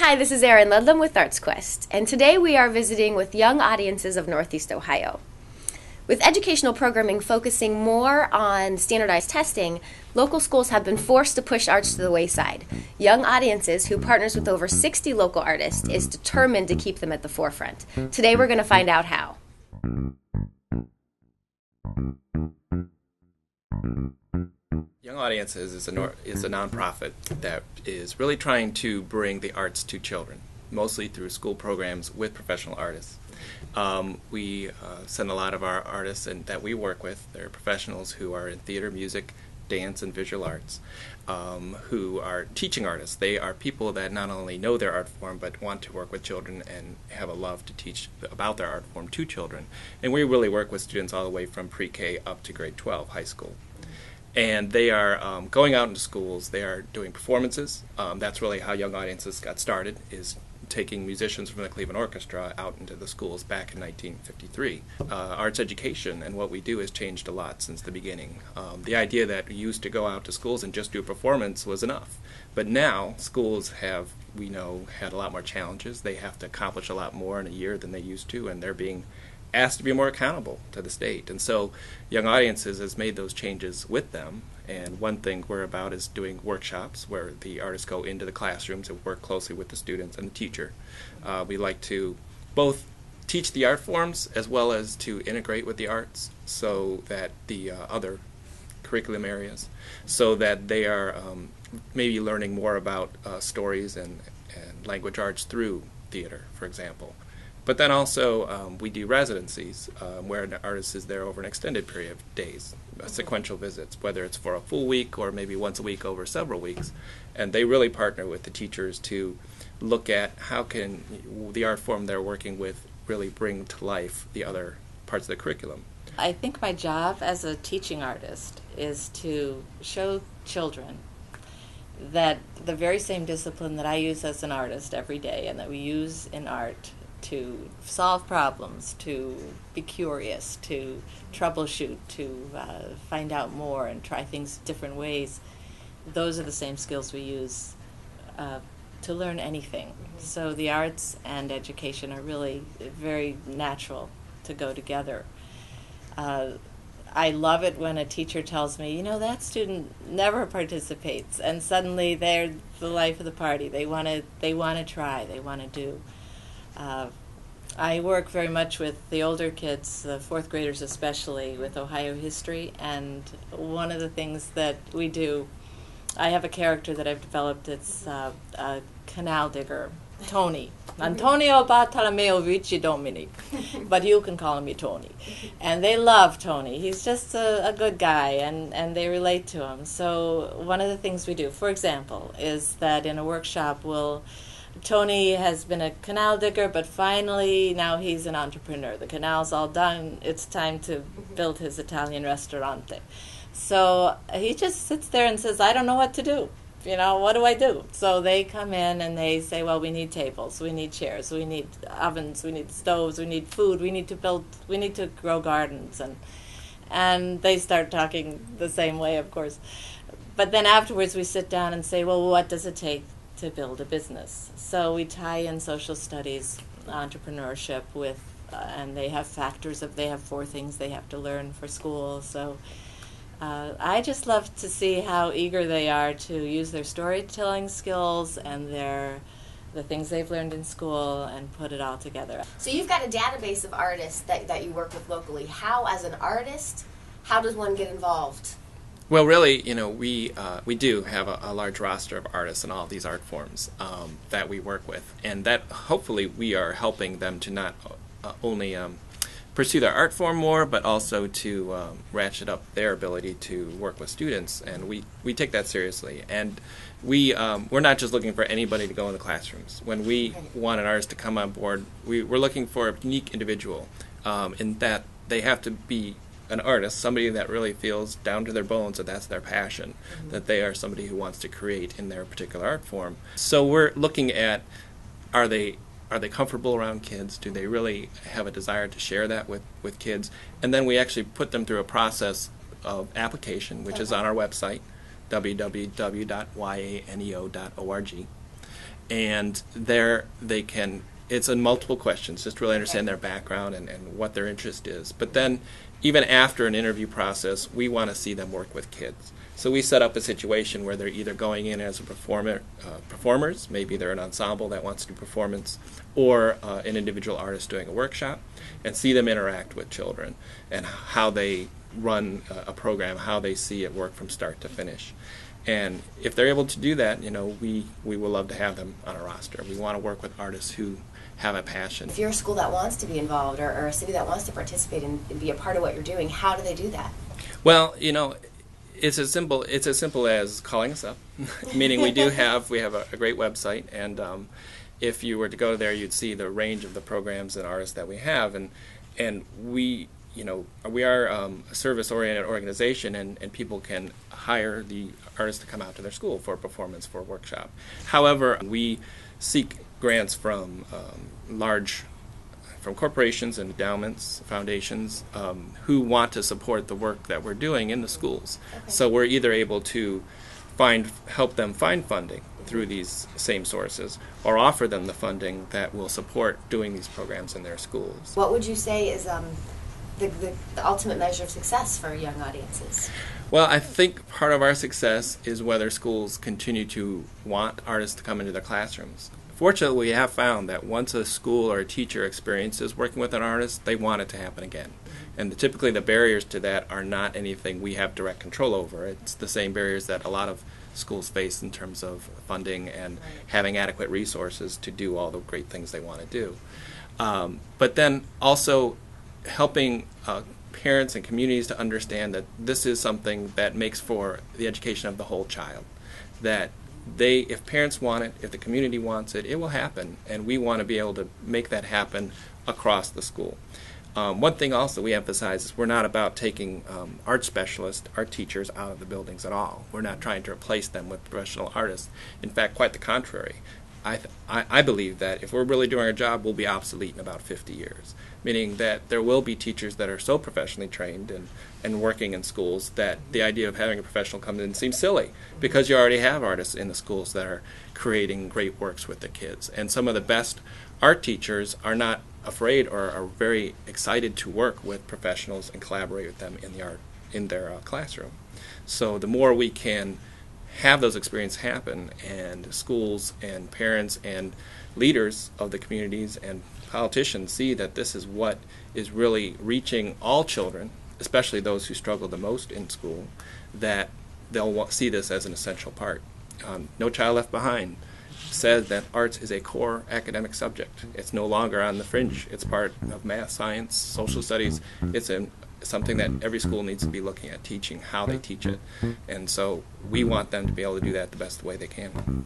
Hi, this is Erin Ludlam with Arts Quest, and today we are visiting with young audiences of Northeast Ohio. With educational programming focusing more on standardized testing, local schools have been forced to push arts to the wayside. Young Audiences, who partners with over 60 local artists, is determined to keep them at the forefront. Today we're going to find out how. Young Audiences is a nonprofit that is really trying to bring the arts to children, mostly through school programs with professional artists. We send a lot of our artists that we work with. They're professionals who are in theater, music, dance, and visual arts, who are teaching artists. They are people that not only know their art form, but want to work with children and have a love to teach about their art form to children. And we really work with students all the way from pre-K up to grade 12, high school. And they are going out into schools. They are doing performances. That's really how Young Audiences got started, is taking musicians from the Cleveland Orchestra out into the schools back in 1953. Arts education and what we do has changed a lot since the beginning. The idea that we used to go out to schools and just do a performance was enough. But now schools have, we know, had a lot more challenges. They have to accomplish a lot more in a year than they used to, and they're being asked to be more accountable to the state. And so Young Audiences has made those changes with them. And one thing we're about is doing workshops where the artists go into the classrooms and work closely with the students and the teacher. We like to both teach the art forms as well as to integrate with the arts, so that the other curriculum areas, so that they are maybe learning more about stories and language arts through theater, for example. But then also we do residencies where an artist is there over an extended period of days, sequential visits, whether it's for a full week or maybe once a week over several weeks. And they really partner with the teachers to look at how can the art form they're working with really bring to life the other parts of the curriculum. I think my job as a teaching artist is to show children that the very same discipline that I use as an artist every day and that we use in art to solve problems, to be curious, to troubleshoot, to find out more and try things different ways. Those are the same skills we use to learn anything. So the arts and education are really very natural to go together. I love it when a teacher tells me, you know, that student never participates, and suddenly they're the life of the party. They want to try, they want to do. I work very much with the older kids, the fourth graders especially, with Ohio history, and one of the things that we do, I have a character that I've developed. It's a canal digger, Tony. Antonio Bartolomeo Vici Domini, but you can call me Tony. And they love Tony. He's just a good guy, and they relate to him. So one of the things we do, for example, is that in a workshop Tony has been a canal digger, but finally now he's an entrepreneur. The canal's all done. It's time to build his Italian restaurante. So he just sits there and says, I don't know what to do. You know, what do I do? So they come in and they say, well, we need tables, we need chairs, we need ovens, we need stoves, we need food, we need to grow gardens. And they start talking the same way, of course. But then afterwards we sit down and say, well, what does it take to build a business? So we tie in social studies, entrepreneurship with, and they have they have 4 things they have to learn for school. So I just love to see how eager they are to use their storytelling skills and the things they've learned in school and put it all together. So you've got a database of artists that you work with locally. How, as an artist, how does one get involved? Well, really, you know, we do have a large roster of artists in all of these art forms that we work with, and that hopefully we are helping them to not only pursue their art form more, but also to ratchet up their ability to work with students, and we take that seriously. And we're not just looking for anybody to go in the classrooms. When we want an artist to come on board, we're looking for a unique individual in that they have to be an artist, somebody that really feels down to their bones that that's their passion, that they are somebody who wants to create in their particular art form. So we're looking at, are they comfortable around kids? Do they really have a desire to share that with kids? And then we actually put them through a process of application, which is on our website, www.yaneo.org. and there they can, it's in multiple questions, just to really understand their background and what their interest is. But then, even after an interview process, we want to see them work with kids. So we set up a situation where they're either going in as a performers, maybe they're an ensemble that wants to do performance, or an individual artist doing a workshop, and see them interact with children and how they run a program, how they see it work from start to finish. And if they're able to do that, we will love to have them on a roster. We want to work with artists who have a passion. If you're a school that wants to be involved, or a city that wants to participate and be a part of what you're doing, how do they do that? Well, it's as simple as calling us up. Meaning we have a great website, and if you were to go there, you'd see the range of the programs and artists that we have, and we are a service-oriented organization, and people can hire the artists to come out to their school for a performance, for a workshop. However, we seek grants from from corporations and endowments, foundations, who want to support the work that we're doing in the schools. Okay. So we're either able to help them find funding through these same sources, or offer them the funding that will support doing these programs in their schools. What would you say is the ultimate measure of success for young audiences? Well, I think part of our success is whether schools continue to want artists to come into their classrooms. Fortunately, we have found that once a school or a teacher experiences working with an artist, they want it to happen again. And typically the barriers to that are not anything we have direct control over. It's the same barriers that a lot of schools face in terms of funding and having adequate resources to do all the great things they want to do. But then also helping parents and communities to understand that this is something that makes for the education of the whole child. That if parents want it, if the community wants it, it will happen, and we want to be able to make that happen across the school. One thing also we emphasize is we're not about taking art specialists, art teachers out of the buildings at all. We're not trying to replace them with professional artists. In fact, quite the contrary. I believe that if we're really doing our job, we'll be obsolete in about 50 years, meaning that there will be teachers that are so professionally trained and working in schools that the idea of having a professional come in seems silly, because you already have artists in the schools that are creating great works with the kids. And some of the best art teachers are not afraid or are very excited to work with professionals and collaborate with them in their classroom. So the more we can have those experiences happen, and schools and parents and leaders of the communities and politicians see that this is what is really reaching all children, especially those who struggle the most in school, that they'll see this as an essential part. No Child Left Behind says that arts is a core academic subject. It's no longer on the fringe. It's part of math, science, social studies. It's something that every school needs to be looking at, teaching how they teach it. And so we want them to be able to do that the best way they can.